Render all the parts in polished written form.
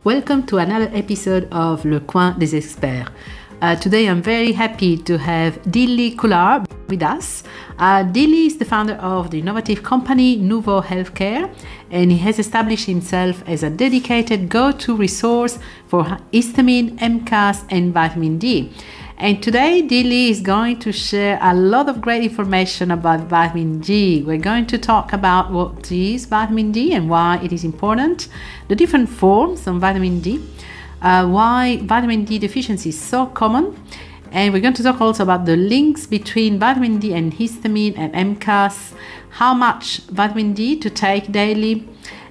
Welcome to another episode of Le Coin des Experts. Today I'm very happy to have Dilly Kular with us. Dilly is the founder of the innovative company Nouveau Healthcare, and he has established himself as a dedicated go-to resource for histamine, MCAS and vitamin D. And today Dilly is going to share a lot of great information about vitamin D. We're going to talk about what is vitamin D and why it is important, the different forms of vitamin D, why vitamin D deficiency is so common, and we're going to talk also about the links between vitamin D and histamine and MCAS, how much vitamin D to take daily,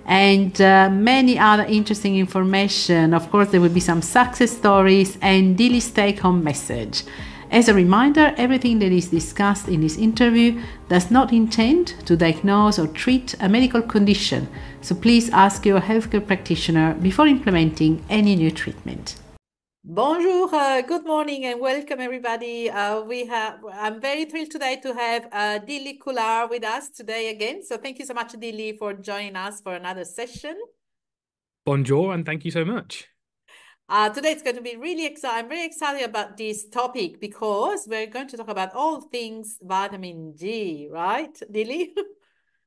and many other interesting information. Of course, there will be some success stories and Dilly's take-home message. As a reminder, everything that is discussed in this interview does not intend to diagnose or treat a medical condition, so please ask your healthcare practitioner before implementing any new treatment. Bonjour, good morning and welcome everybody. I'm very thrilled today to have Dilly Kular with us today again. So thank you so much, Dilly, for joining us for another session. Bonjour, and thank you so much. Today it's going to be really exciting. I'm very excited about this topic because we're going to talk about all things vitamin D, right, Dilly?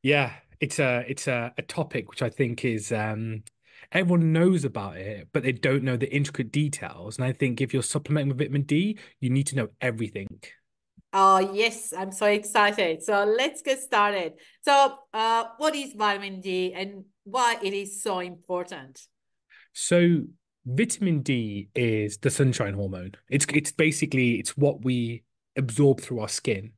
Yeah, it's a topic which I think is everyone knows about it, but they don't know the intricate details. And I think if you're supplementing with vitamin D, you need to know everything. Oh, yes, I'm so excited. So let's get started. So, what is vitamin D and why it is so important? So vitamin D is the sunshine hormone. It's basically it's what we absorb through our skin.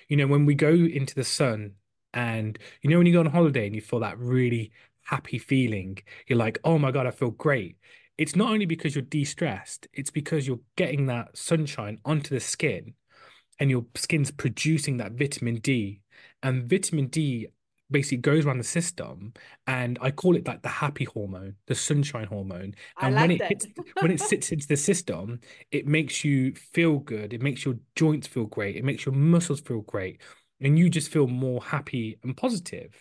You know, when we go into the sun and you know when you go on holiday and you feel that really happy feeling, you're like, "Oh my God, I feel great." It's not only because you're de-stressed, it's because you're getting that sunshine onto the skin and your skin's producing that vitamin D. And vitamin D basically goes around the system, and I call it like the happy hormone, the sunshine hormone. I And when like it that. hits, when it sits into the system, it makes you feel good. It makes your joints feel great. It makes your muscles feel great, and you just feel more happy and positive.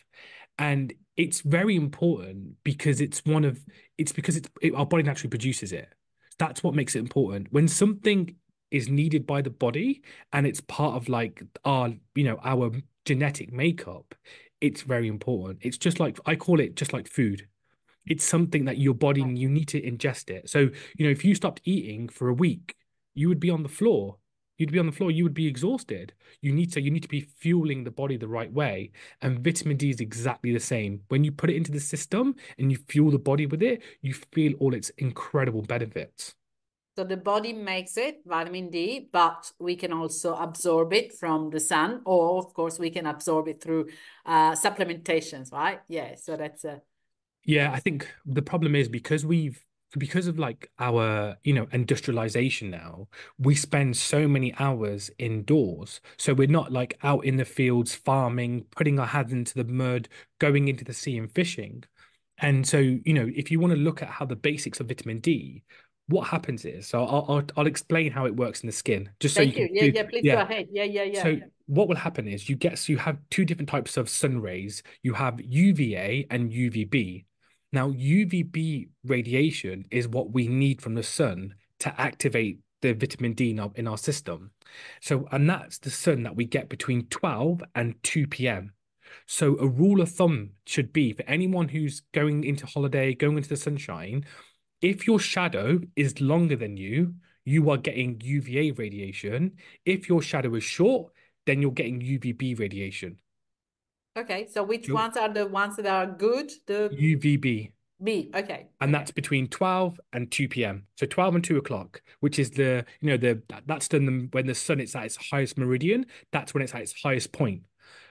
And it's very important because our body naturally produces it. That's what makes it important. When something is needed by the body and it's part of like our genetic makeup, it's very important. It's just like I call it just like food. It's something that your body you need to ingest it. So, if you stopped eating for a week, you would be on the floor. You'd be on the floor, you would be exhausted. You need to be fueling the body the right way. And vitamin D is exactly the same. When you put it into the system and you fuel the body with it, you feel all its incredible benefits. So the body makes it, vitamin D, but we can also absorb it from the sun, or of course we can absorb it through supplementations, right? Yeah, so that's Yeah, I yes. think the problem is because of like our, industrialization now, we spend so many hours indoors. So we're not like out in the fields farming, putting our hands into the mud, going into the sea and fishing. And so, if you want to look at how the basics of vitamin D, what happens is, so I'll explain how it works in the skin, just so you Thank you. can Yeah, do, yeah, please go yeah. ahead. Yeah, yeah, yeah. So what will happen is you have two different types of sun rays. You have UVA and UVB. Now, UVB radiation is what we need from the sun to activate the vitamin D in our system. So, and that's the sun that we get between 12 and 2 p.m. So a rule of thumb should be for anyone who's going into holiday, going into the sunshine, if your shadow is longer than you, you are getting UVA radiation. If your shadow is short, then you're getting UVB radiation. Okay, so which Your ones are the ones that are good? The UVB. B. Okay, And okay. that's between 12 and 2 p.m. So 12 and 2 o'clock, which is that's done when the sun is at its highest meridian. That's when it's at its highest point.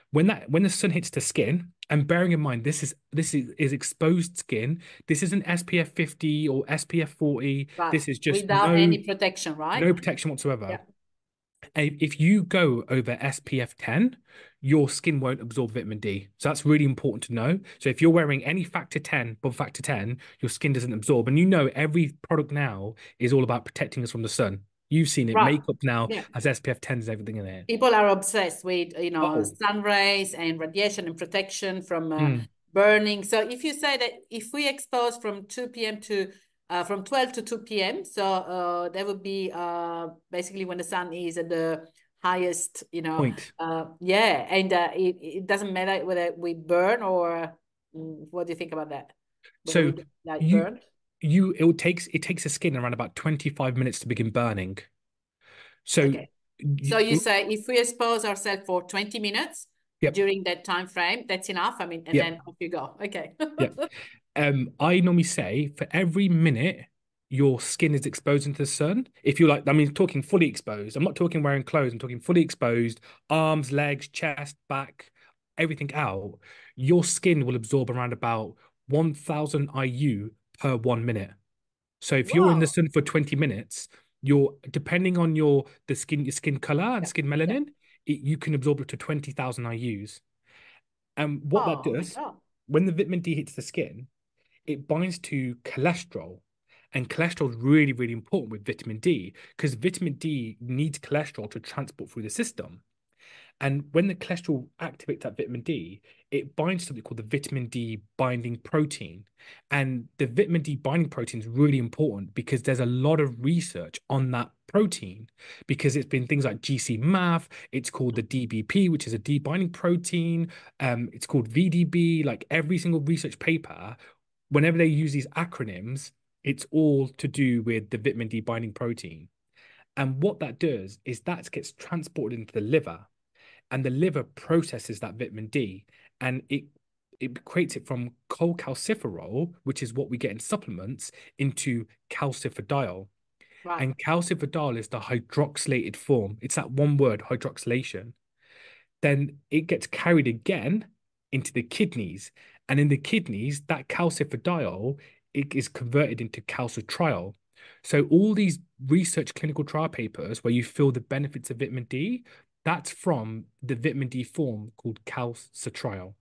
When the sun hits the skin, and bearing in mind this is exposed skin. This isn't SPF 50 or SPF 40. But This is just without any protection, right? no protection whatsoever. Yeah. If you go over SPF 10, your skin won't absorb vitamin D. So that's really important to know. So if you're wearing any factor 10, above factor 10, your skin doesn't absorb. And every product now is all about protecting us from the sun. You've seen it. Right. Makeup now Yeah. has SPF 10s and everything in it. People are obsessed with, Oh, sun rays and radiation and protection from mm, burning. So if you say that if we expose from 2 p.m. to from 12 to 2 p.m. So that would be basically when the sun is at the highest, Point. yeah, and it doesn't matter whether we burn or what do you think about that? Whether we So get like you burned? it takes the skin around about 25 minutes to begin burning. So Okay. So you, you say if we expose ourselves for 20 minutes yep, during that time frame, that's enough. I mean, and yep, then off you go. Okay. yep. I normally say for every minute your skin is exposed into the sun, if you like, I mean, talking fully exposed. I'm not talking wearing clothes. I'm talking fully exposed, arms, legs, chest, back, everything out. Your skin will absorb around about 1,000 IU per 1 minute. So if you're in the Whoa. sun for 20 minutes, you're depending on your skin color and Yeah. skin Yeah. melanin, you can absorb up to 20,000 IUs. And what that Oh my does, God. when the vitamin D hits the skin, it binds to cholesterol. And cholesterol is really, really important with vitamin D because vitamin D needs cholesterol to transport through the system. And when the cholesterol activates that vitamin D, it binds to something called the vitamin D binding protein. And the vitamin D binding protein is really important because there's a lot of research on that protein because it's been things like GC math, it's called the DBP, which is a D binding protein. It's called VDB, like every single research paper, whenever they use these acronyms, it's all to do with the vitamin D binding protein. And what that does is that gets transported into the liver and the liver processes that vitamin D and it creates it from cholecalciferol, which is what we get in supplements, into calcifediol. Right. And calcifediol is the hydroxylated form. It's that one word, hydroxylation. Then it gets carried again into the kidneys. And in the kidneys, that calcifediol it is converted into calcitriol. So all these research clinical trial papers where you feel the benefits of vitamin D, that's from the vitamin D form called calcitriol.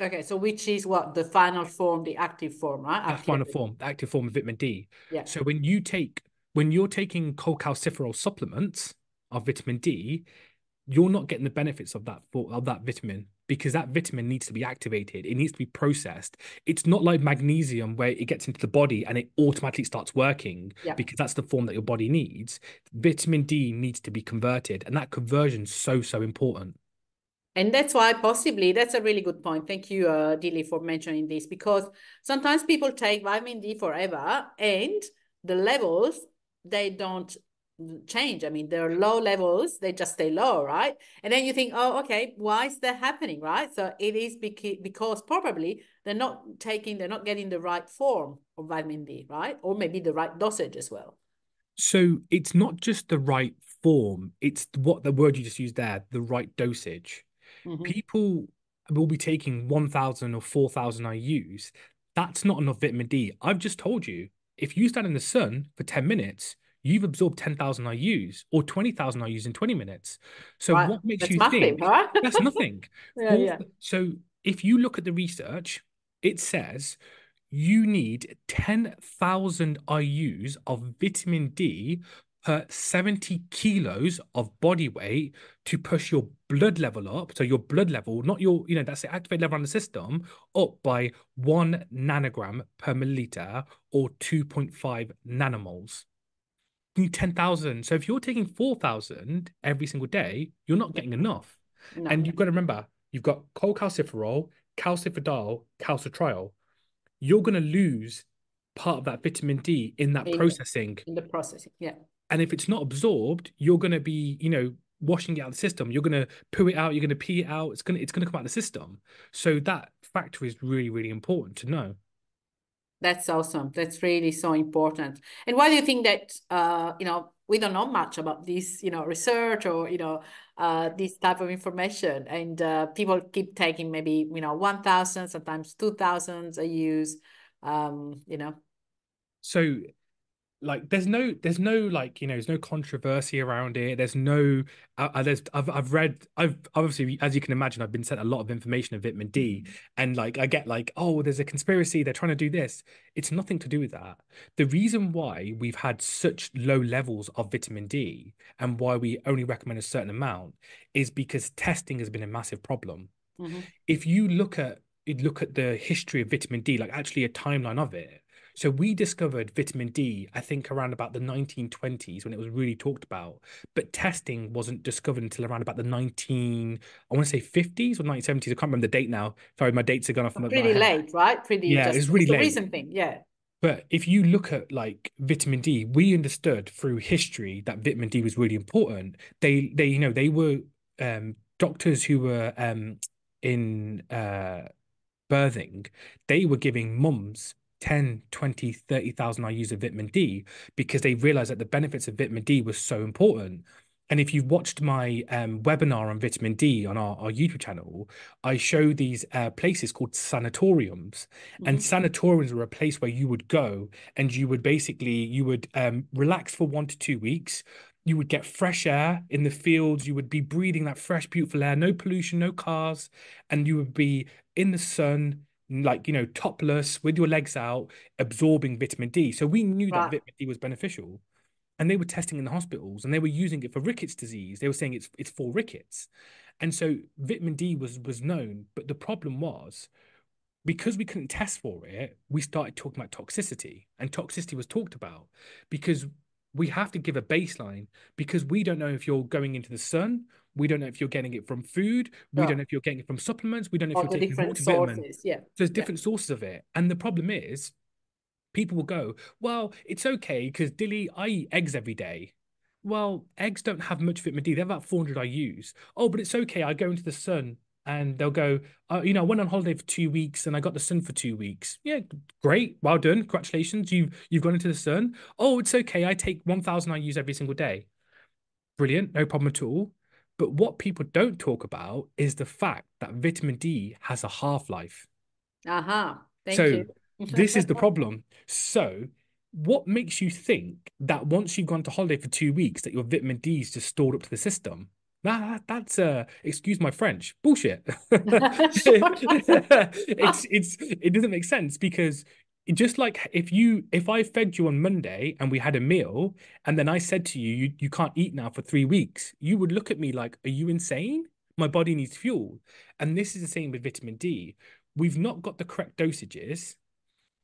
Okay. So which is what the final form, the active form, right? That After. final form, the active form of vitamin D. Yeah. So when you're taking cholecalciferol supplements of vitamin D, you're not getting the benefits of that vitamin because that vitamin needs to be activated. It needs to be processed. It's not like magnesium where it gets into the body and it automatically starts working Yeah. because that's the form that your body needs. Vitamin D needs to be converted, and that conversion is so, so important. And that's why possibly that's a really good point. Thank you, Dilly, for mentioning this because sometimes people take vitamin D forever and the levels they don't change. I mean, they're low levels, they just stay low, right? And then you think, oh, okay, why is that happening, right? So it is because probably they're not getting the right form of vitamin D, right? Or maybe the right dosage as well. So it's not just the right form, it's what the word you just used there, the right dosage. Mm-hmm. People will be taking 1,000 or 4,000 IUs. That's not enough vitamin D. I've just told you, if you stand in the sun for 10 minutes, you've absorbed 10,000 IUs or 20,000 IUs in 20 minutes. So Right. what makes That's you massive, think right? that's nothing? Yeah, Four, yeah. so if you look at the research, it says you need 10,000 IUs of vitamin D per 70 kilos of body weight to push your blood level up. So your blood level, not your, that's the activated level on the system, up by 1 nanogram per milliliter or 2.5 nanomoles. You need 10,000. So if you're taking 4,000 every single day, you're not getting enough. No, And you've got to remember, you've got cholecalciferol, calcifediol, calcitriol. You're going to lose part of that vitamin D in that in processing. in the processing. Yeah. And if it's not absorbed, you're going to be, washing it out of the system. You're going to poo it out. You're going to pee it out. It's going to come out of the system. So that factor is really, really important to know. That's awesome. That's really so important. And why do you think that we don't know much about this, research or this type of information, and people keep taking maybe 1,000, sometimes 2,000 a use, you know. So like there's no like there's no controversy around it. There's no I've read I've obviously, as you can imagine, I've been sent a lot of information of vitamin D, and like I get like, oh, there's a conspiracy, they're trying to do this. It's nothing to do with that. The reason why we've had such low levels of vitamin D and why we only recommend a certain amount is because testing has been a massive problem. Mhm. If you look at the history of vitamin D, like actually a timeline of it, So we discovered vitamin D, I think around about the 1920s when it was really talked about, but testing wasn't discovered until around about the 19, I want to say 50s or 1970s. I can't remember the date now. Sorry, my dates are gone off my Pretty head. late, right? Pretty Yeah, just, it's really it's a late. recent thing. Yeah. But if you look at like vitamin D, we understood through history that vitamin D was really important. They were doctors who were in birthing, they were giving mums 10, 20, 30,000 IUs of vitamin D because they realized that the benefits of vitamin D was so important. And if you've watched my webinar on vitamin D on our YouTube channel, I show these places called sanatoriums. And Mhm. sanatoriums are a place where you would go and you would relax for 1 to 2 weeks. You would get fresh air in the fields. You would be breathing that fresh, beautiful air, no pollution, no cars, and you would be in the sun, like, topless with your legs out, absorbing vitamin D. So we knew that Right. vitamin D was beneficial. And they were testing in the hospitals and they were using it for rickets disease. They were saying it's for rickets. And so vitamin D was known, but the problem was because we couldn't test for it, we started talking about toxicity. And toxicity was talked about because we have to give a baseline because we don't know if you're going into the sun. We don't know if you're getting it from food. We don't Sure. know if you're getting it from supplements. We don't know if All you're the taking a different multivitamin. sources. Yeah. There's Yeah. different sources of it. And the problem is, people will go, well, it's okay because Dilly, I eat eggs every day. Well, eggs don't have much vitamin D. They're about 400 IUs. Oh, but it's okay. I go into the sun and they'll go, I went on holiday for 2 weeks and I got the sun for 2 weeks. Yeah, great. Well done. Congratulations. You've gone into the sun. Oh, it's okay. I take 1,000 IUs every single day. Brilliant. No problem at all. But what people don't talk about is the fact that vitamin D has a half-life. Uh-huh. Thank So you. this is the problem. So what makes you think that once you've gone to holiday for 2 weeks that your vitamin D is just stored up to the system? That's excuse my French, bullshit. Sure. It doesn't make sense because just like if I fed you on Monday and we had a meal and then I said to you, you can't eat now for 3 weeks, you would look at me like, are you insane? My body needs fuel. And this is the same with vitamin D. We've not got the correct dosages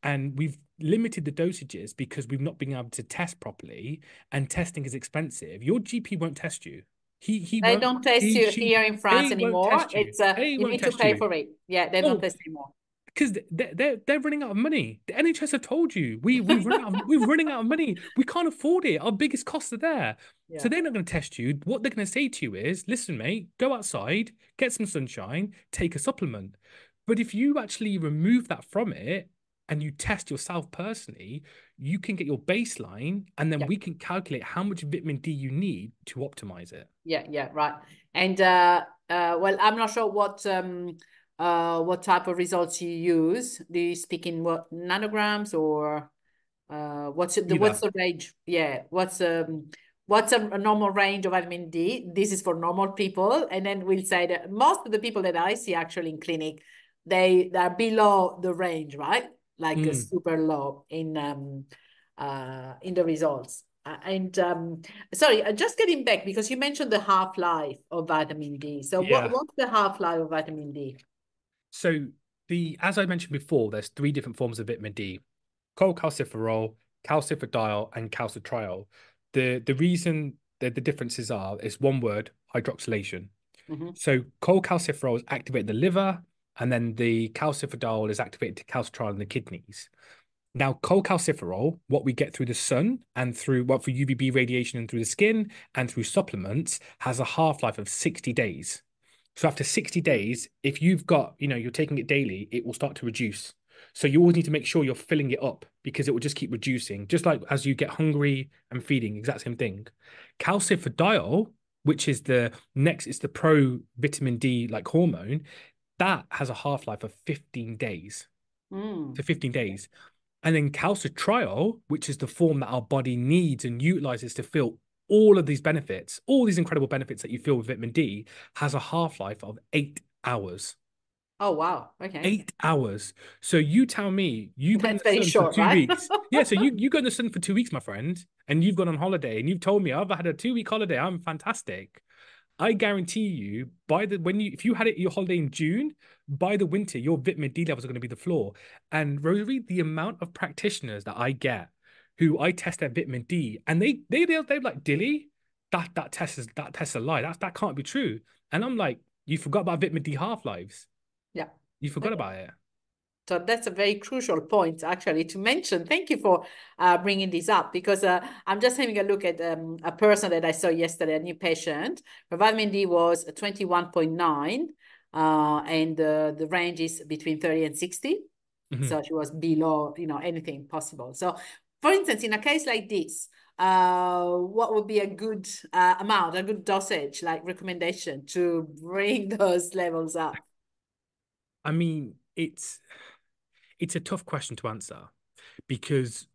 and we've limited the dosages because we've not been able to test properly and testing is expensive. Your GP won't test you. He They won't, don't test he, you she, here in France A won't anymore. test you. It's A you won't need to test pay you. for it. Yeah, they don't Oh, test anymore. because they're running out of money. The NHS have told you we're running out of money. We can't afford it. Our biggest costs are there. So Yeah. they're not going to test you. What they're going to say to you is, listen, mate, go outside, get some sunshine, take a supplement. But if you actually remove that from it and you test yourself personally, you can get your baseline and then Yeah. we can calculate how much vitamin D you need to optimize it. Yeah, yeah, right. And well, I'm not sure what type of results you use. Do you speak in what nanograms or what's Either. the range? Yeah, what's a normal range of vitamin D? This is for normal people, and then we'll say that most of the people that I see actually in clinic, they are below the range, right? Like a Mm, super low in the results. And sorry, just getting back because you mentioned the half-life of vitamin D. So yeah. what's the half-life of vitamin D? So as I mentioned before, there's three different forms of vitamin D: cholecalciferol, calcifediol, and calcitriol. The reason that the differences are is one word: hydroxylation. Mm-hmm. So cholecalciferol is activating the liver, and then the calcifediol is activated to calcitriol in the kidneys. Now, cholecalciferol, what we get through the sun and through what through UVB radiation and through the skin and through supplements, has a half-life of 60 days. So after 60 days, if you've got, you're taking it daily, it will start to reduce. So you always need to make sure you're filling it up because it will just keep reducing, just like as you get hungry and feeding, exact same thing. Calcifediol, which is the next, it's the pro vitamin D like hormone, that has a half-life of 15 days. Mm. So 15 days. And then calcitriol, which is the form that our body needs and utilizes to feel all of these benefits, all these incredible benefits that you feel with vitamin D, has a half-life of 8 hours. Oh, wow. Okay. 8 hours. So you tell me you've been in That's the very sun for short, two right? weeks. Yeah, so you go in the sun for 2 weeks, my friend, and you've gone on holiday and you've told me I've had a 2 week holiday. I'm fantastic. I guarantee you, if you had it your holiday in June, by the winter, your vitamin D levels are going to be the floor. And Rosary, the amount of practitioners that I get who I test their vitamin D, and they're like, Dilly, that test is a lie. That can't be true. And I'm like, you forgot about vitamin D half-lives. Yeah. You forgot about it. So that's a very crucial point, actually, to mention. Thank you for bringing this up, because I'm just having a look at a person that I saw yesterday, a new patient. Her vitamin D was 21.9, and the range is between 30 and 60. Mhm. So she was below, anything possible. So, for instance, in a case like this, what would be a good amount, a good dosage, like recommendation to bring those levels up? I mean, it's a tough question to answer because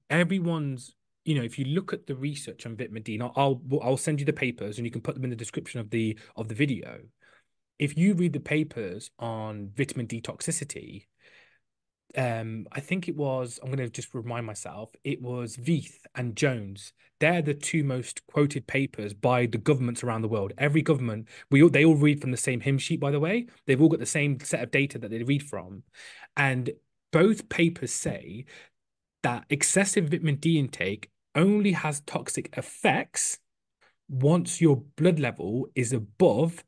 everyone's, if you look at the research on vitamin D, and I'll send you the papers and you can put them in the description of the video. If you read the papers on vitamin D toxicity, I think I'm going to just remind myself, it was Veith and Jones. They're the two most quoted papers by the governments around the world. Every government, they all read from the same hymn sheet, by the way. They've all got the same set of data that they read from. And both papers say that excessive vitamin D intake only has toxic effects once your blood level is above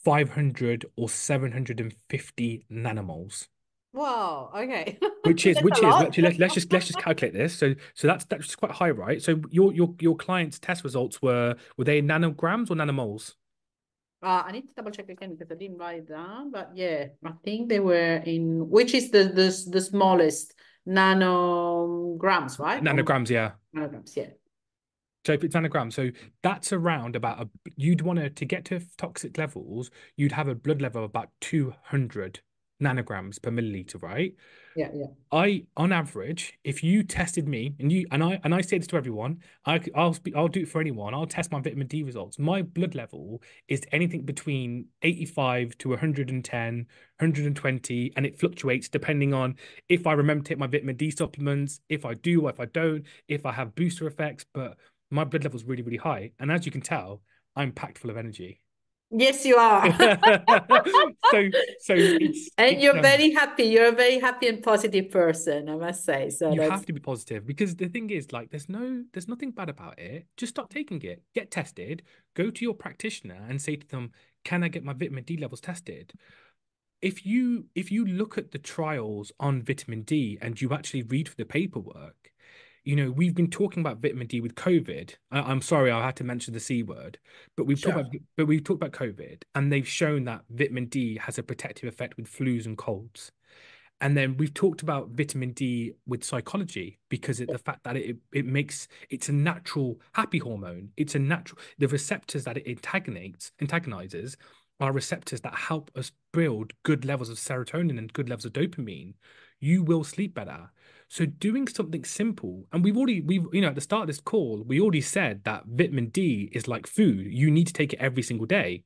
500 or 750 nanomoles. Wow, okay. Which is That's a which is lot. actually let's just calculate this. So that's quite high, right? So your client's test results were they nanograms or nanomoles? I need to double check again because I didn't write it down, but yeah, I think they were in, which is the smallest, nanograms, right? Or Nanograms, yeah. nanograms, yeah. So if it's nanograms, so that's around you'd want to get to toxic levels, you'd have a blood level of about 200 nanograms per milliliter, right? Yeah, yeah. On average, if you tested me and I say this to everyone, I'll do it for anyone. I'll test my vitamin D results. My blood level is anything between 85 to 110, 120, and it fluctuates depending on if I remember to take my vitamin D supplements, if I do, or if I don't, if I have booster effects. But my blood level is really, really high, and as you can tell, I'm packed full of energy. Yes, you are. So so And it's you're very happy. You're a very happy and positive person, I must say. So you that's, have to be positive because the thing is, like, there's nothing bad about it. Just stop taking it. Get tested. Go to your practitioner and say to them, "Can I get my vitamin D levels tested?" If you look at the trials on vitamin D and you actually read for the paperwork, we've been talking about vitamin D with COVID. I'm sorry, I had to mention the C word, but sure. we've talked about COVID, and they've shown that vitamin D has a protective effect with flus and colds. And then we've talked about vitamin D with psychology because the fact that it's a natural happy hormone. It's a natural the receptors that it antagonizes are receptors that help us build good levels of serotonin and good levels of dopamine. You will sleep better. So doing something simple, and we've at the start of this call, we already said that vitamin D is like food. You need to take it every single day.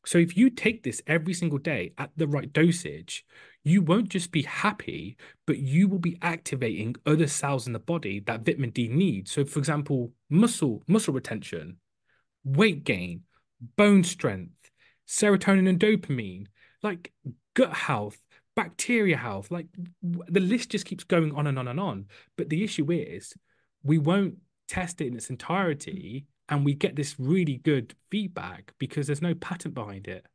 So if you take this every single day at the right dosage, you won't just be happy, but you will be activating other cells in the body that vitamin D needs. So for example, muscle retention, weight gain, bone strength, serotonin and dopamine, like gut health, bacteria health, like the list just keeps going on and on and on. But the issue is we won't test it in its entirety and we get this really good feedback because there's no patent behind it.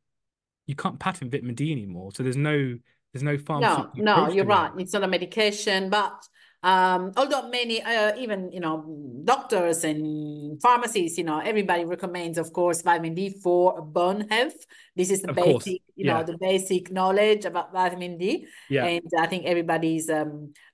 You can't patent vitamin D anymore, so there's no No, pharmaceutical no, approach you're to right. it. It's not a medication, but although many, even doctors and pharmacies, everybody recommends, of course, vitamin D for bone health. This is the Of course, basic, yeah, the basic knowledge about vitamin D, yeah, and I think everybody's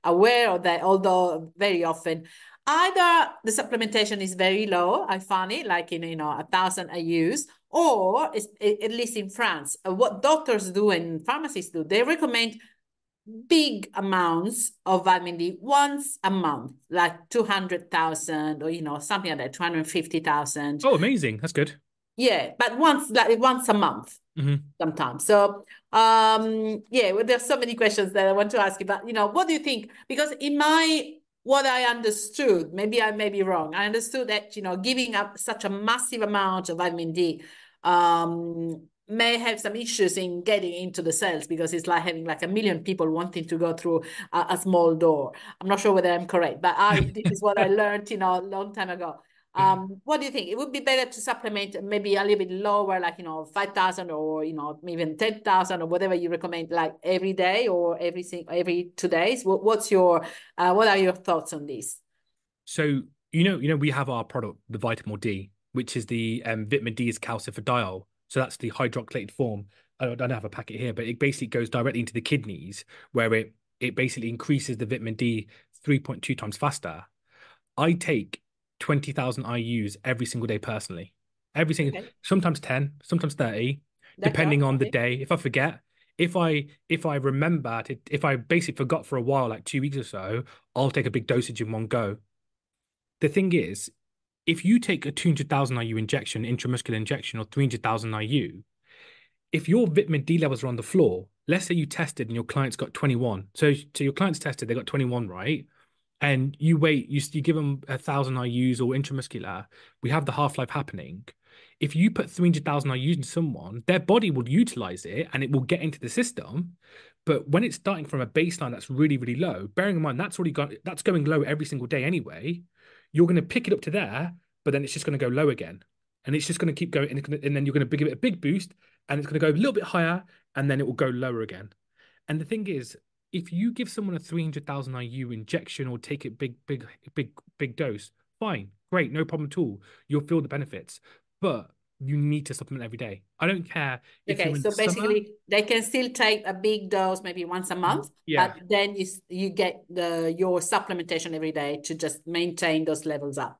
aware of that. Although very often, either the supplementation is very low, I find it like in 1,000 IU's, or at least in France, what doctors do and pharmacists do, they recommend big amounts of vitamin D once a month, like 200,000 or, something like that, 250,000. Oh, amazing. That's good. Yeah, but once a month Hmm. sometimes. So, yeah, well, there's so many questions that I want to ask you, but, what do you think? Because what I understood, maybe I may be wrong. I understood that, giving up such a massive amount of vitamin D may have some issues in getting into the cells because it's like having like a million people wanting to go through a small door. I'm not sure whether I'm correct, but this is what I learned, a long time ago. What do you think? It would be better to supplement maybe a little bit lower, like 5,000 or even 10,000 or whatever you recommend, like every day or every 2 days. What are your thoughts on this? So we have our product, the Vitamin D, which is the vitamin D is calcifediol. So that's the hydroxylated form. I don't have a packet here, but it basically goes directly into the kidneys, where it basically increases the vitamin D 3.2 times faster. I take 20,000 IUs every single day personally. Every single, Okay, sometimes 10, sometimes 30, d'accord. depending on the Okay. day. If I forget, if I remember, if I basically forgot for a while, like 2 weeks or so, I'll take a big dosage in one go. The thing is, if you take a 200,000 IU injection, intramuscular injection, or 300,000 IU, if your vitamin D levels are on the floor, let's say you tested and your client's got 21. So your client's tested, they got 21, right? And you wait, you give them 1,000 IUs or intramuscular, we have the half-life happening. If you put 300,000 IUs in someone, their body will utilize it and it will get into the system. But when it's starting from a baseline that's really, really low, bearing in mind that's going low every single day anyway, you're going to pick it up to there, but then it's just going to go low again. And it's just going to keep going, and then you're going to give it a big boost, and it's going to go a little bit higher, and then it will go lower again. And the thing is, if you give someone a 300,000 IU injection or take it big dose, fine, great, no problem at all. You'll feel the benefits, but you need to supplement every day. I don't care if Okay, you're in the so summer. basically they can still take a big dose maybe once a month, Yeah, but then you get your supplementation every day to just maintain those levels up.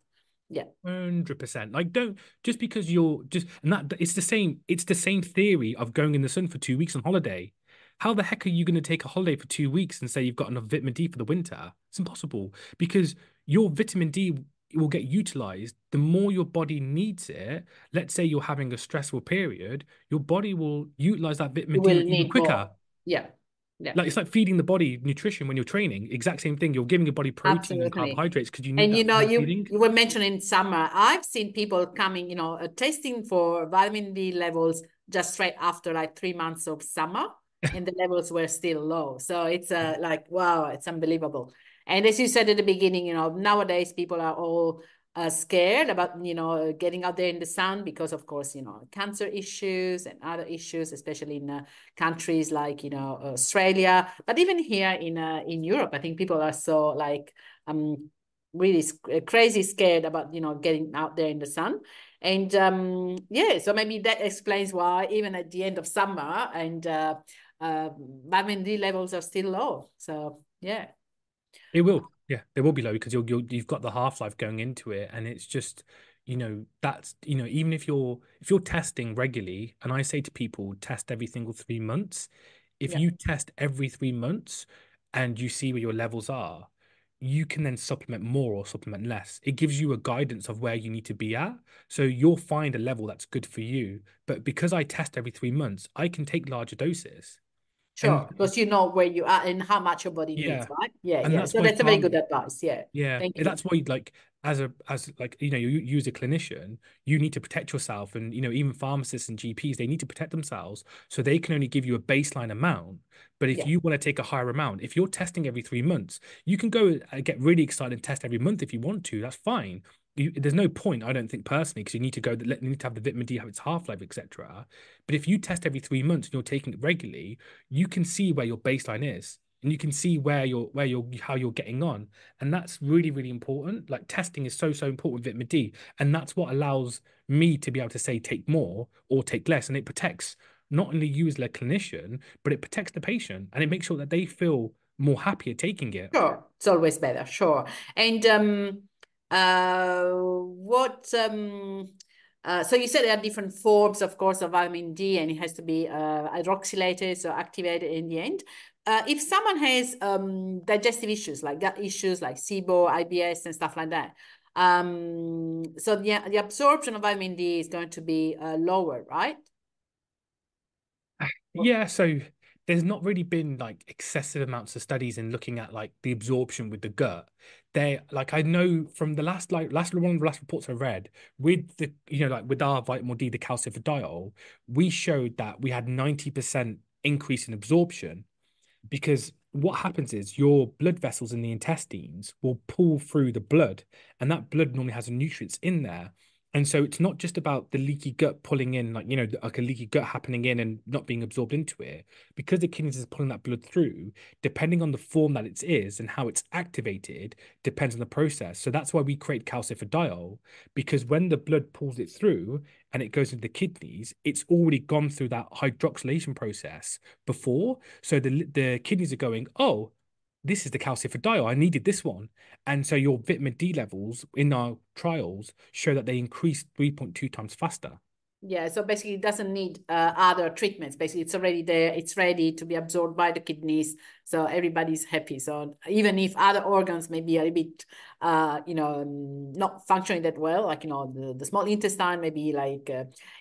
Yeah, 100%. Like, don't just because you're just and that it's the same theory of going in the sun for 2 weeks on holiday. How the heck are you going to take a holiday for 2 weeks and say you've got enough vitamin D for the winter? It's impossible because your vitamin D will get utilized. The more your body needs it, let's say you're having a stressful period, your body will utilize that vitamin you D will even need quicker. more. Yeah, yeah, Like it's like feeding the body nutrition when you're training. Exact same thing. You're giving your body protein and absolutely. carbohydrates because you need And that when you're you feeding. you were mentioning summer. I've seen people coming, testing for vitamin D levels just straight after like 3 months of summer, and the levels were still low. So it's like wow, it's unbelievable. And as you said at the beginning, nowadays people are all scared about getting out there in the sun because of course cancer issues and other issues, especially in countries like Australia, but even here in Europe, I think people are so like really crazy scared about getting out there in the sun. And yeah, so maybe that explains why even at the end of summer and vitamin D levels are still low. So yeah, It will, yeah, they will be low because you've got the half-life going into it, and it's just, that's even if you're testing regularly, and I say to people, test every single 3 months. If yeah, you test every 3 months and you see where your levels are, you can then supplement more or supplement less. It gives you a guidance of where you need to be at. So you'll find a level that's good for you. But because I test every 3 months, I can take larger doses. sure, And because you know where you are and how much your body needs, yeah, right? Yeah, and yeah. that's So why that's a very good farm. advice. Yeah, Yeah, thank you. that's why like as like you as a clinician, you need to protect yourself, and even pharmacists and GPs, they need to protect themselves, so they can only give you a baseline amount. But if Yeah, you want to take a higher amount, if you're testing every 3 months, you can go and get really excited and test every month if you want to. That's fine. There's no point, I don't think personally, because you need to have the vitamin D have its half-life, etc. But if you test every 3 months and you're taking it regularly, you can see where your baseline is. And you can see where you're how you're getting on, and that's really, really important. Like testing is so, so important with vitamin D. And that's what allows me to be able to say take more or take less. And it protects not only you as a clinician, but it protects the patient and it makes sure that they feel more happier taking it. sure. It's always better. Sure. And what so you said there are different forms, of course, of vitamin D, and it has to be hydroxylated, so activated in the end. If someone has digestive issues, like gut issues, like SIBO, IBS, and stuff like that, so the absorption of vitamin D is going to be lower, right? Yeah, so there's not really been like excessive amounts of studies in looking at like the absorption with the gut. They like I know from the last one of the last reports I read with the like with our vitamin D, the calcifediol, we showed that we had 90% increase in absorption because what happens is your blood vessels in the intestines will pull through the blood, and that blood normally has nutrients in there. And so it's not just about the leaky gut pulling in, like, like a leaky gut happening in and not being absorbed into it, because the kidneys is pulling that blood through, depending on the form that it is and how it's activated, depends on the process. So that's why we create calcifediol, because when the blood pulls it through and it goes into the kidneys, it's already gone through that hydroxylation process before. So the kidneys are going, oh, this is the calcifediol. I needed this one. And so your vitamin D levels in our trials show that they increase 3.2 times faster. Yeah, so basically it doesn't need other treatments. Basically, it's already there. It's ready to be absorbed by the kidneys. So everybody's happy. So even if other organs may be a bit, not functioning that well, like, the small intestine, maybe like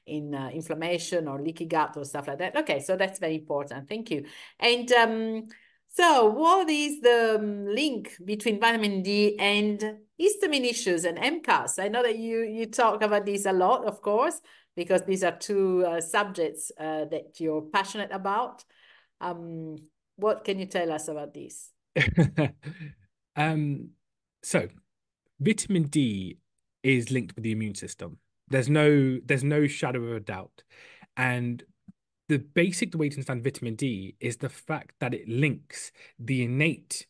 in inflammation or leaky gut or stuff like that. Okay, so that's very important. Thank you. And so what is the link between vitamin D and histamine issues and MCAS? I know that you talk about this a lot, of course, because these are two subjects that you're passionate about. What can you tell us about this? um, so vitamin D is linked with the immune system. There's no shadow of a doubt. And the way to understand vitamin D is the fact that it links the innate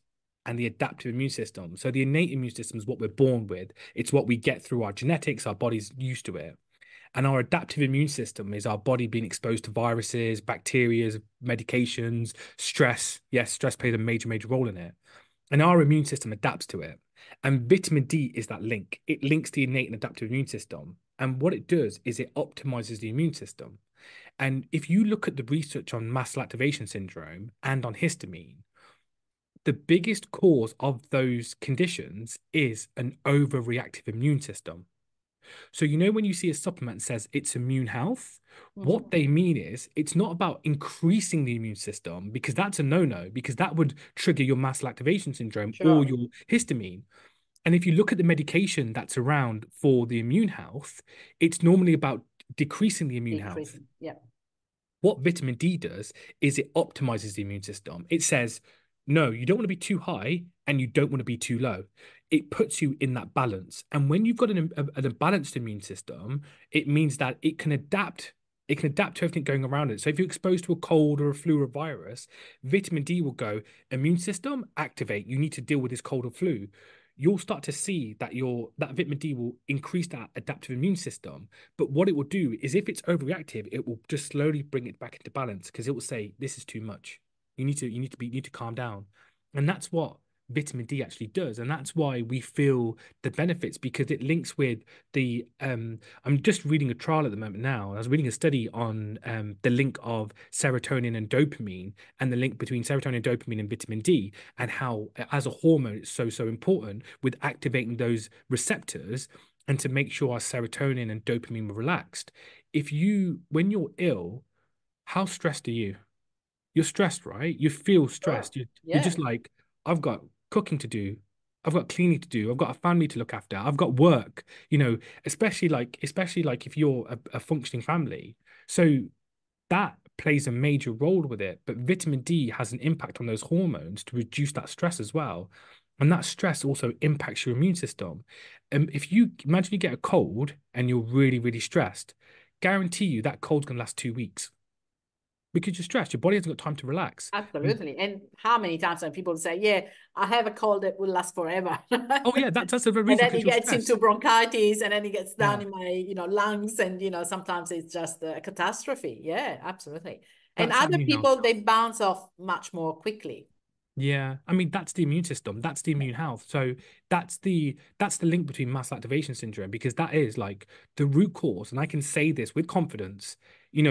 and the adaptive immune system. So the innate immune system is what we're born with. It's what we get through our genetics, our body's used to it. And our adaptive immune system is our body being exposed to viruses, bacteria, medications, stress. Yes, stress plays a major, major role in it. And our immune system adapts to it. And vitamin D is that link. It links the innate and adaptive immune system. And what it does is it optimizes the immune system. And if you look at the research on mast cell activation syndrome and on histamine, the biggest cause of those conditions is an overreactive immune system. So, when you see a supplement that says it's immune health, what they mean is it's not about increasing the immune system, because that's a no-no, because that would trigger your mast cell activation syndrome or Sure. your histamine. And if you look at the medication that's around for the immune health, it's normally about decreasing the immune health. Decreasing. Yeah. What vitamin D does is it optimizes the immune system. It says, no, you don't want to be too high and you don't want to be too low. It puts you in that balance. And when you've got an balanced immune system, it means that it can adapt. It can adapt to everything going around it. So if you're exposed to a cold or a flu or a virus, vitamin D will go, immune system, activate. You need to deal with this cold or flu. You'll start to see that that vitamin D will increase that adaptive immune system. But what it will do is if it's overreactive, it will just slowly bring it back into balance, because it will say, this is too much. You need to calm down. And that's what vitamin D actually does. And that's why we feel the benefits, because it links with the I'm just reading a trial at the moment now. I was reading a study on the link of serotonin and dopamine, and the link between serotonin, dopamine, and vitamin D, and how as a hormone it's so important with activating those receptors and to make sure our serotonin and dopamine were relaxed. When you're ill, how stressed are you? You're stressed, right? You feel Sure. stressed. You're Yeah. just like, I've got cooking to do. I've got cleaning to do. I've got a family to look after. I've got work, especially like if you're a functioning family. So that plays a major role with it. But vitamin D has an impact on those hormones to reduce that stress as well. And that stress also impacts your immune system. If you imagine you get a cold and you're really, really stressed, guarantee you that cold's gonna last 2 weeks because you're stressed. Your body hasn't got time to relax. And Absolutely. And how many times when people say, yeah, I have a cold that will last forever. oh yeah, that's the very And reason, then because it you're gets into stressed. bronchitis and then it gets down Yeah, in my, lungs. And, sometimes it's just a catastrophe. Yeah, absolutely. And that's the other immune health. people, they bounce off much more quickly. Yeah, I mean that's the immune system. That's the immune health. So that's the link between mast activation syndrome, because that is like the root cause. And I can say this with confidence. I've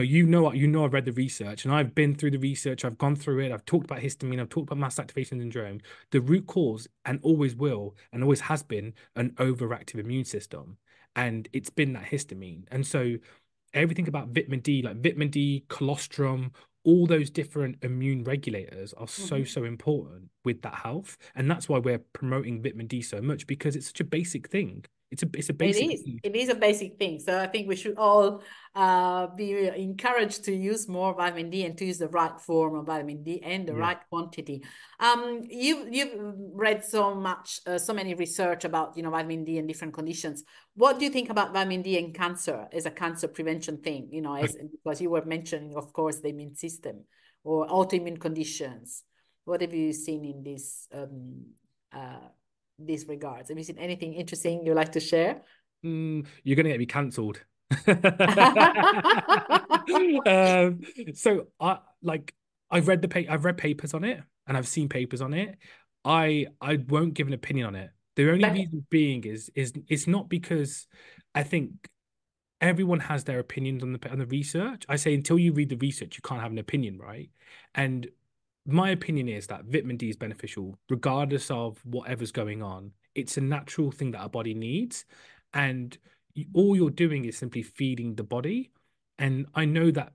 read the research and I've been through the research. I've gone through it. I've talked about histamine. I've talked about mast activation syndrome. The root cause, and always will and always has been, an overactive immune system, and it's been that histamine. And so everything about vitamin D, like vitamin D, colostrum, all those different immune regulators are so, Mhm. so important with that health. And that's why we're promoting vitamin D so much, because it's such a basic thing. It's a It basic is. need. It is a basic thing. So I think we should all be encouraged to use more vitamin D and to use the right form of vitamin D and the Yeah. right quantity. You've read so much, so many research about vitamin D and different conditions. What do you think about vitamin D and cancer as a cancer prevention thing? I, Because you were mentioning, of course, the immune system or autoimmune conditions. What have you seen in this these regards? Have you seen anything interesting you like to share? you're gonna get me cancelled. So I've read papers on it and I've seen papers on it. I won't give an opinion on it. The only Okay. reason being is it's not because I think everyone has their opinions on the research. I say until you read the research, you can't have an opinion, right? And my opinion is that vitamin D is beneficial regardless of whatever's going on. It's a natural thing that our body needs, and all you're doing is simply feeding the body. And I know that,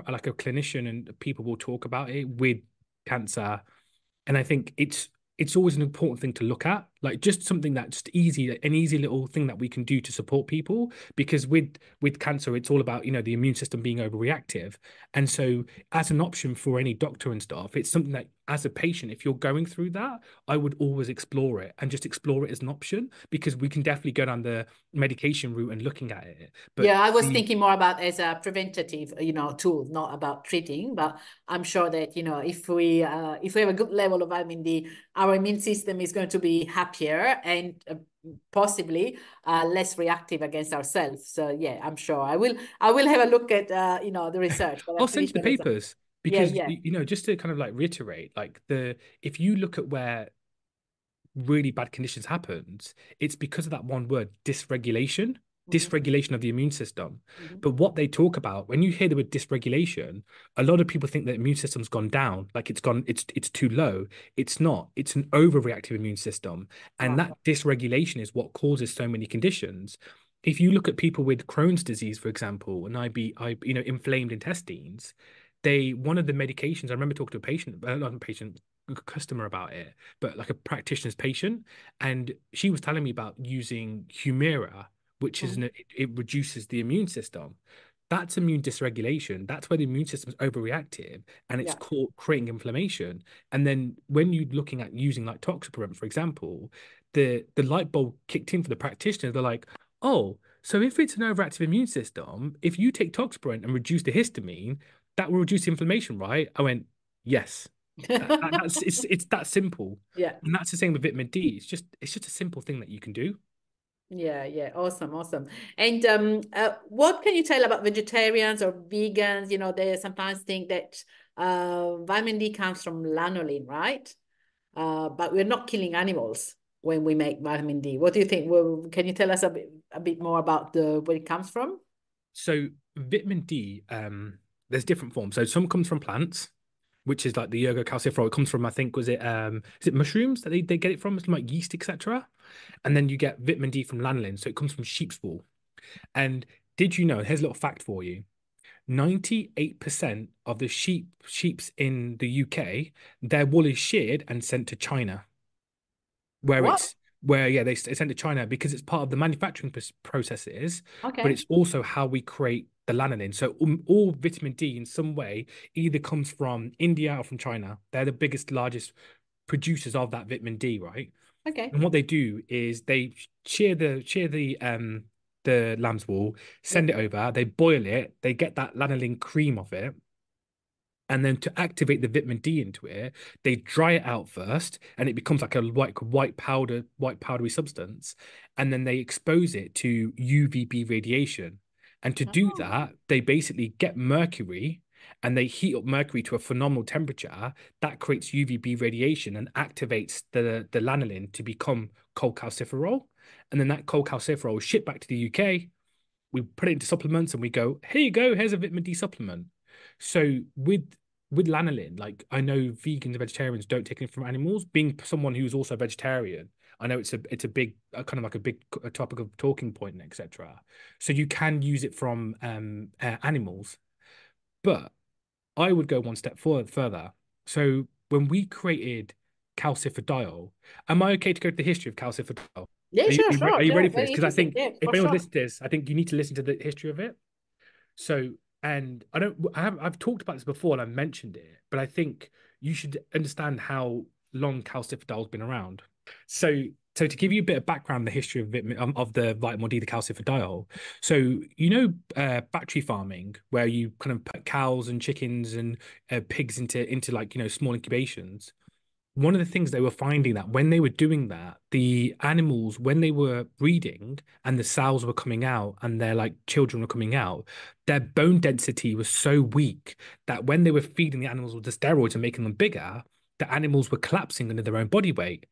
like a clinician, and people will talk about it with cancer, and I think it's always an important thing to look at, like just something that's just easy, an easy little thing that we can do to support people. Because with cancer, it's all about, the immune system being overreactive. And so as an option for any doctor and stuff, it's something that as a patient, if you're going through that, I would always explore it and just explore it as an option, because we can definitely go down the medication route and looking at it. But Yeah, I was the thinking more about as a preventative, tool, not about treating. But I'm sure that, if we have a good level of vitamin D, our immune system is going to be happier and possibly less reactive against ourselves. So yeah, I'm sure I will have a look at the research, but I'm I'll pretty send you the sure there's a papers, yeah, because yeah. just to kind of like reiterate, like if you look at where really bad conditions happens, it's because of that one word, dysregulation, Mhm, dysregulation of the immune system. mhm. But what they talk about, when you hear the word dysregulation, a lot of people think that immune system's gone down, like it's too low. It's not. It's an overreactive immune system, and Right. that dysregulation is what causes so many conditions. If you look at people with Crohn's disease, for example, and inflamed intestines, one of the medications, I remember talking to a patient, not a patient, a customer about it, but like a practitioner's patient, and she was telling me about using Humira, which is Mhm. it reduces the immune system. That's immune dysregulation. That's where the immune system is overreactive, and it's Yeah. creating inflammation. And then when you're looking at using like toxoplasma, for example, the light bulb kicked in for the practitioner. They're like, oh, so if it's an overactive immune system, if you take toxoplasma and reduce the histamine, that will reduce inflammation, right? I went, yes. That's it's that simple. Yeah. And that's the same with vitamin D. It's just a simple thing that you can do. Yeah, yeah, awesome, awesome. And what can you tell about vegetarians or vegans? They sometimes think that vitamin D comes from lanolin, right? But we're not killing animals when we make vitamin D. What do you think? Well, can you tell us a bit more about the where it comes from? So vitamin D, there's different forms. So some comes from plants, which is like the yoga calcifediol. It comes from, I think, is it mushrooms that they get it from? It's like yeast, etc. And then you get vitamin D from lanolin. So it comes from sheep's wool. And did you know, here's a little fact for you. 98% of the sheeps in the UK, their wool is sheared and sent to China, where What? it's where yeah they sent to China because it's part of the manufacturing processes, but Okay. it's also how we create the lanolin. So all vitamin D in some way either comes from India or from China. They're the biggest, largest producers of that vitamin D, right? Okay. And what they do is they shear the lamb's wool, Yeah. send it over, they boil it, they get that lanolin cream of it, and then to activate the vitamin D into it, they dry it out first, and it becomes like a white powdery substance. And then they expose it to UVB radiation. And to do Oh, that, they basically get mercury and they heat up mercury to a phenomenal temperature that creates UVB radiation and activates the lanolin to become cholecalciferol. And then that cholecalciferol is shipped back to the UK. We put it into supplements and we go, here you go, here's a vitamin D supplement. So with lanolin, like I know vegans and vegetarians don't take it from animals. Being someone who's also vegetarian, I know it's a big kind of like a big topic of talking point, etc. So you can use it from animals, but I would go one step further. So when we created calcifediol, am I okay to go to the history of calcifediol? Yeah, Are you, sure, sure. are you Yeah, ready for this? very Because I interesting. think Yeah, if for anyone sure. listens to this, I think you need to listen to the history of it. So, and I've talked about this before and I mentioned it, but I think you should understand how long calcifediol's been around. So, so to give you a bit of background, the history of the vitamin D, the calcifediol. So, battery farming, where you kind of put cows and chickens and pigs into like small incubations. One of the things they were finding that when they were doing that, the animals, when they were breeding and the sows were coming out and their like children were coming out, their bone density was so weak that when they were feeding the animals with the steroids and making them bigger, the animals were collapsing under their own body weight.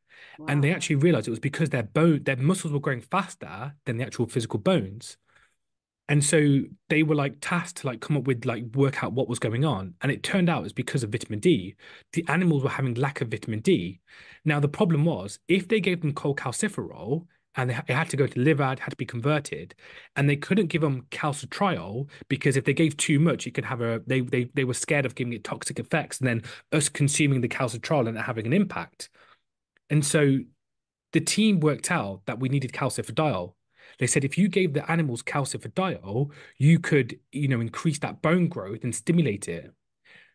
And they Wow. actually realized it was because their muscles were growing faster than the actual physical bones. And so they were like tasked to like come up with like work out what was going on. And it turned out it's because of vitamin D. The animals were having lack of vitamin D. Now the problem was if they gave them cholecalciferol and it had to go to liver, it had to be converted, and they couldn't give them calcitriol because if they gave too much, it could have they were scared of giving it toxic effects and then us consuming the calcitriol and it having an impact. And so the team worked out that we needed calcifediol. They said if you gave the animals calcifediol, you could, increase that bone growth and stimulate it.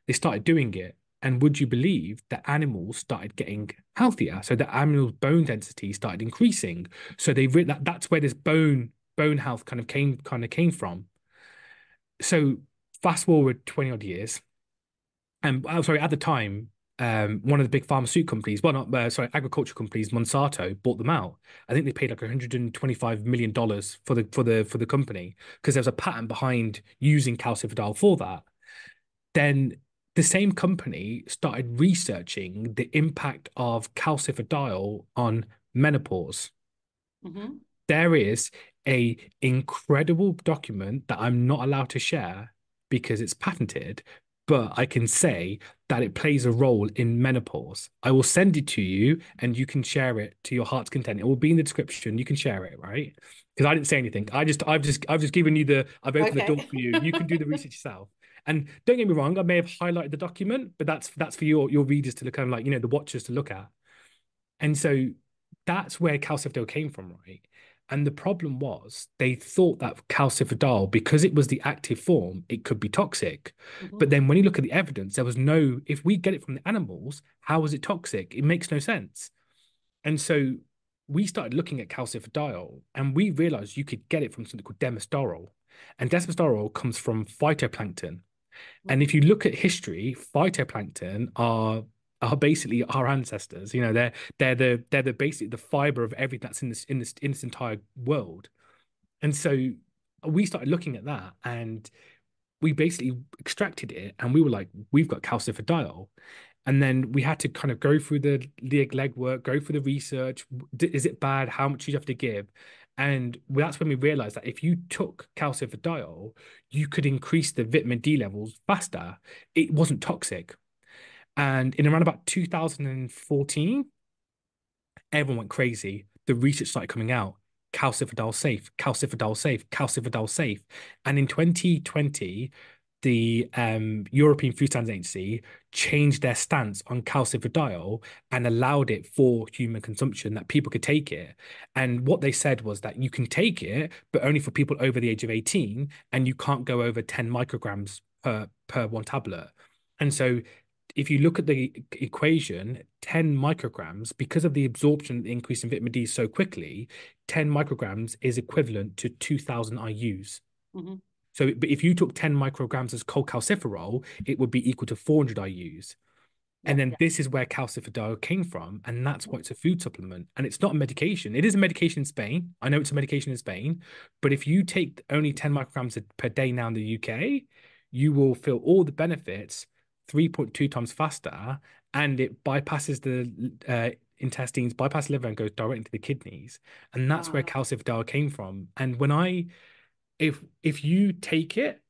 They started doing it. And would you believe that animals started getting healthier? So the animals' bone density started increasing. So that's where this bone health kind of came from. So fast forward 20 odd years, and I'm sorry, at the time, one of the big pharmaceutical companies, well, not sorry, agriculture companies, Monsanto, bought them out. I think they paid like $125 million for the company because there was a patent behind using calcifediol for that. Then the same company started researching the impact of calcifediol on menopause. Hmm. There is a incredible document that I'm not allowed to share because it's patented, but I can say that it plays a role in menopause. I will send it to you and you can share it to your heart's content. It will be in the description. You can share it, right? Because I didn't say anything. I've just given you I've opened the door Okay. for you. You can do the research yourself. And don't get me wrong, I may have highlighted the document, but that's for your readers to look kind of like, the watchers to look at. And so that's where calcifediol came from, right? And the problem was they thought that calcifediol, because it was the active form, it could be toxic. But Hmm. then when you look at the evidence, there was no, if we get it from the animals, how is it toxic? It makes no sense. And so we started looking at calcifediol and we realized you could get it from something called demastorol. And demastorol comes from phytoplankton. And if Hmm. you look at history, phytoplankton are basically our ancestors. They're basically the fiber of everything that's in this entire world. And so we started looking at that and we basically extracted it and we were like, we've got calcifediol. And then we had to kind of go through the legwork, go through the research. Is it bad? How much do you have to give? And that's when we realized that if you took calcifediol, you could increase the vitamin D levels faster. It wasn't toxic. And in around about 2014, everyone went crazy. The research started coming out. Calcifediol safe, calcifediol safe, calcifediol safe. And in 2020, the European Food Standards Agency changed their stance on calcifediol and allowed it for human consumption, that people could take it. And what they said was that you can take it, but only for people over the age of 18, and you can't go over 10 micrograms per one tablet. And so if you look at the equation, 10 micrograms, because of the absorption increase in vitamin D so quickly, 10 micrograms is equivalent to 2000 IUs. Hmm. So, but if you took 10 micrograms as calciferol, it would be equal to 400 IUs. And Yeah. then this is where calcifediol came from, and that's why it's a food supplement. And it's not a medication. It is a medication in Spain. I know it's a medication in Spain, but if you take only 10 micrograms per day now in the UK, you will feel all the benefits 3.2 times faster, and it bypasses the intestines, bypasses the liver, and goes directly to the kidneys. And that's where Wow. calcifediol came from. And if you take it,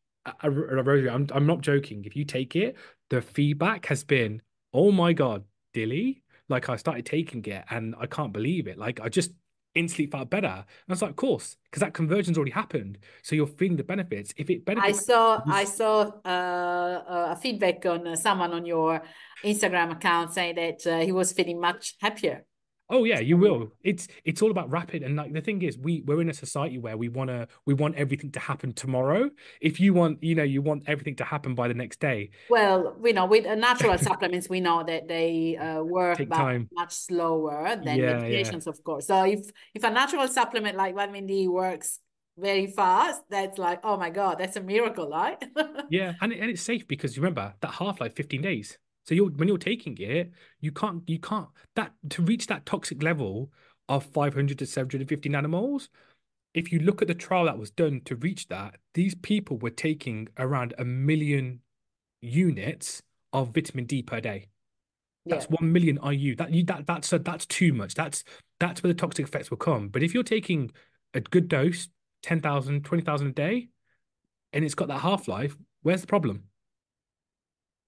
Rosie, I'm not joking. If you take it, the feedback has been, oh my God, Dilly. Like I started taking it and I can't believe it. Like I just instantly felt better. And I was like, of course, because that conversion's already happened. So you're feeling the benefits. If it I benefits saw you, I saw a feedback on someone on your Instagram account saying that he was feeling much happier. oh yeah, you So, will. It's all about rapid. And like the thing is, we're in a society where we want everything to happen tomorrow. If you want, you want everything to happen by the next day. well, we know with natural supplements, we know that they work Take but time. much slower than Yeah, yeah. medications, of course. So if a natural supplement like vitamin D works very fast, that's like, oh my God, that's a miracle, right? Yeah, and it's safe because remember that half-life 15 days. So when you're taking it, you can't that to reach that toxic level of 500 to 750 nanomoles. If you look at the trial that was done to reach that, these people were taking around 1 million units of vitamin D per day. Yeah. That's 1 million IU. That's too much. That's where the toxic effects will come. But if you're taking a good dose, 10,000, 20,000 a day, and it's got that half-life, where's the problem?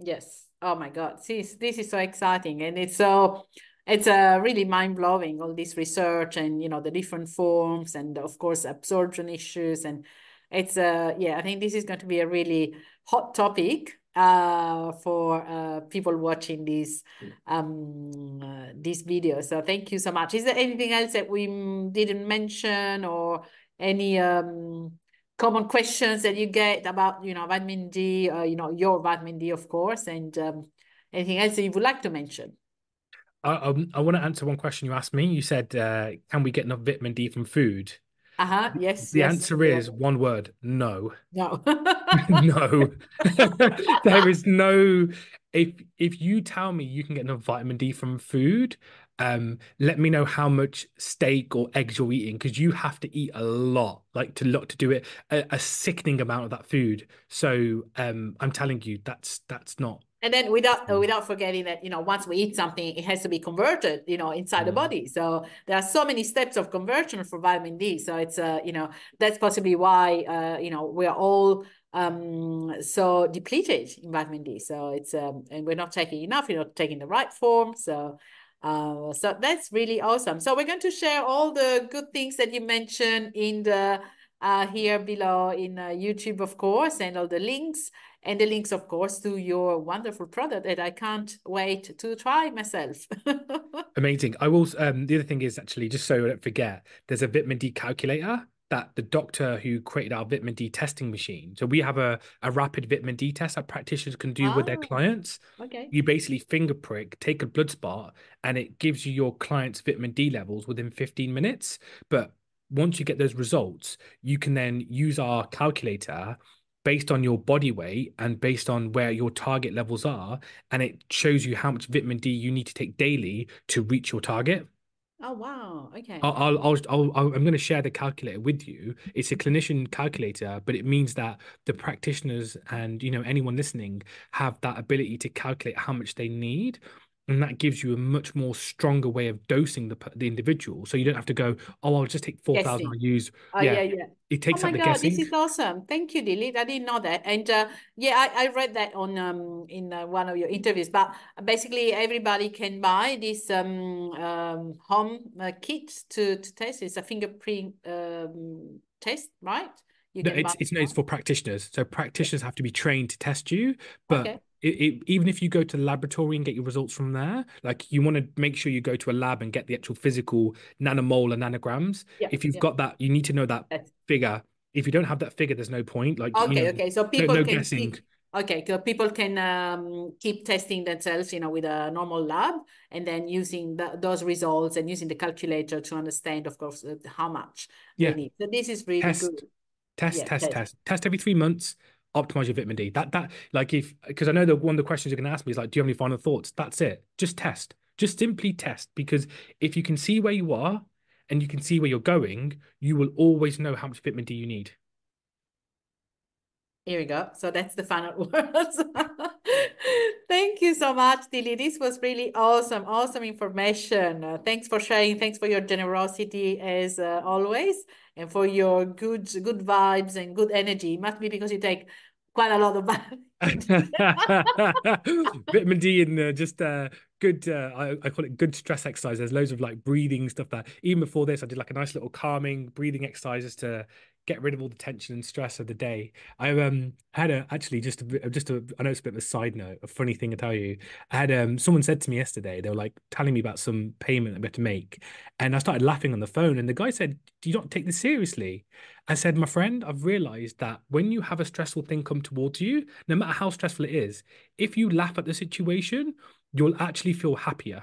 Yes. Oh my God. This is so exciting. And it's really mind-blowing, all this research and the different forms and of course absorption issues. And it's yeah, I think this is going to be a really hot topic for people watching this video. So thank you so much. Is there anything else that we didn't mention or any common questions that you get about, vitamin D, your vitamin D, of course, and anything else that you would like to mention? I want to answer one question you asked me. You said, can we get enough vitamin D from food? Uh-huh. Yes, The yes. answer is one word, no. No. No. There is no if you tell me you can get enough vitamin D from food, let me know how much steak or eggs you're eating because you have to eat a lot, like to do it, a sickening amount of that food. So I'm telling you, that's not And then without forgetting that, once we eat something, it has to be converted, inside the Mm. body. So there are so many steps of conversion for vitamin D. So it's that's possibly why we are all so depleted in vitamin D. So it's and we're not taking enough, we're not taking the right form. So that's really awesome. So we're going to share all the good things that you mentioned in the here below in YouTube, of course, and all the links. And the links, of course, to your wonderful product that I can't wait to try myself. Amazing. I will. The other thing is actually, just so I don't forget, there's a vitamin D calculator that the doctor who created our vitamin D testing machine. So we have a rapid vitamin D test that practitioners can do with their Ah, clients. okay. You basically finger prick, take a blood spot, and it gives you your client's vitamin D levels within 15 minutes. But once you get those results, you can then use our calculator based on your body weight and based on where your target levels are, and it shows you how much vitamin D you need to take daily to reach your target. Oh, wow. Okay. I'm going to share the calculator with you. It's a clinician calculator, but it means that the practitioners and anyone listening have that ability to calculate how much they need, and that gives you a much more stronger way of dosing the individual. So you don't have to go, oh, I'll just take 4,000 Guessing. IU's. Oh, Yeah, yeah, yeah. it Oh takes my out the God, this guessing. is awesome. Thank you, Dilly. I didn't know that. And yeah, I read that on in one of your interviews. But basically, everybody can buy this home kit to test. It's a fingerprint test, right? You No, can buy it's it it's no, it's now. for practitioners. So Yeah. practitioners have to be trained to test you, but Okay. even if you go to the laboratory and get your results from there, like you want to make sure you go to a lab and get the actual physical nanomole and nanograms. Yeah. If you've Yeah. got that, you need to know that That's figure. If you don't have that figure, there's no point. Like, okay. Okay. So no, people no can guessing. keep. Okay, so people can keep testing themselves, with a normal lab, and then using those results and using the calculator to understand, of course, how much they Yeah, need. So this is really good. test, test, Yeah, test, test. test, test every 3 months. Optimize your vitamin D. That like if because I know that one of the questions you're going to ask me is like, do you have any final thoughts? That's it. Just test. Just simply test because if you can see where you are and you can see where you're going, you will always know how much vitamin D you need. Here we go. So that's the final words. Thank you so much, Dilly. This was really awesome, awesome information. Thanks for sharing. Thanks for your generosity as always, and for your good vibes and good energy. It must be because you take quite a lot of vitamin D. Vitamin D and just good I call it good stress exercise. There's loads of like breathing stuff that even before this I did like a nice little calming breathing exercises to get rid of all the tension and stress of the day. I had a actually just a I know it's a bit of a side note, a funny thing to tell you. I had someone said to me yesterday, they were like telling me about some payment that we had to make, and I started laughing on the phone, and the guy said, "Do you not take this seriously?" I said, "My friend, I've realized that when you have a stressful thing come towards you, no matter how stressful it is, if you laugh at the situation, you'll actually feel happier.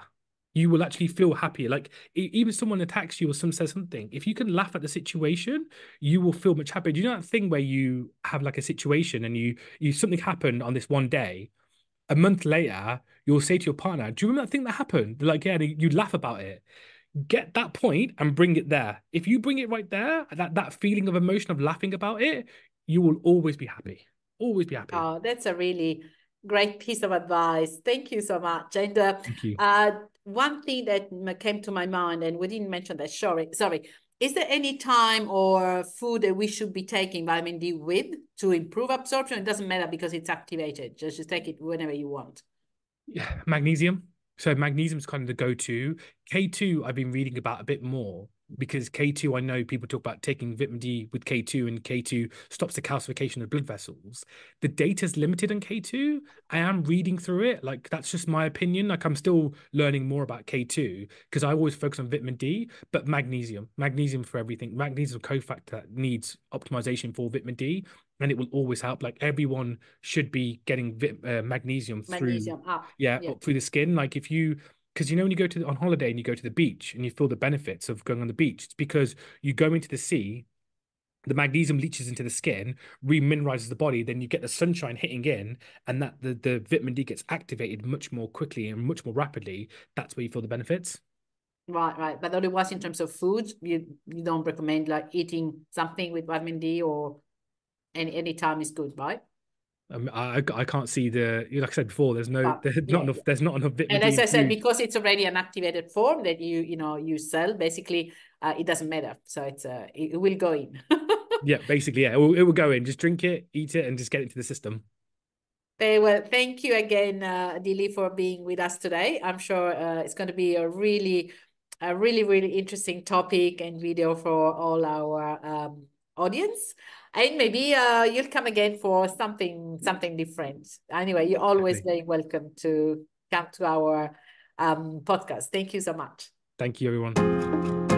You will actually feel happier. Like even someone attacks you or someone says something, if you can laugh at the situation, you will feel much happier. Do you know that thing where you have like a situation and you something happened on this one day, a month later, you'll say to your partner, "Do you remember that thing that happened?" They're like, "Yeah," and you laugh about it. Get that point and bring it there. If you bring it right there, that feeling of emotion of laughing about it, you will always be happy. Always be happy. Oh, that's a really great piece of advice. Thank you so much. And Thank you. one thing that came to my mind, and we didn't mention that, sorry. Is there any time or food that we should be taking vitamin D with to improve absorption? It doesn't matter because it's activated. Just take it whenever you want. Yeah, magnesium. So magnesium's kind of the go-to. K2, I've been reading about a bit more because K2, I know people talk about taking vitamin D with K2, and K2 stops the calcification of blood vessels. The data's limited on K2. I am reading through it. Like, that's just my opinion. Like, I'm still learning more about K2 because I always focus on vitamin D, but magnesium for everything. Magnesium is a cofactor that needs optimization for vitamin D, and it will always help. Like, everyone should be getting magnesium through, Magnesium up. yeah, Yeah. up through the skin. Like, if you, because you know when you go to on holiday and you go to the beach and you feel the benefits of going on the beach, it's because you go into the sea, the magnesium leaches into the skin, remineralizes the body, then you get the sunshine hitting in, and that the vitamin D gets activated much more quickly and much more rapidly. That's where you feel the benefits. Right. But otherwise, in terms of food, you don't recommend like eating something with vitamin D or any time is good, right? I can't see like I said before, But yeah. there's not enough vitamin And D as in I said, food. because it's already an activated form that you sell, basically, it doesn't matter. So it will go in. Yeah, basically, yeah, it will go in. Just drink it, eat it, and just get it into the system. Very well. Thank you again, Dilly, for being with us today. I'm sure it's going to be really interesting topic and video for all our audience. And maybe you'll come again for something different. Anyway, you're always Exactly. very welcome to come to our podcast. Thank you so much. Thank you, everyone.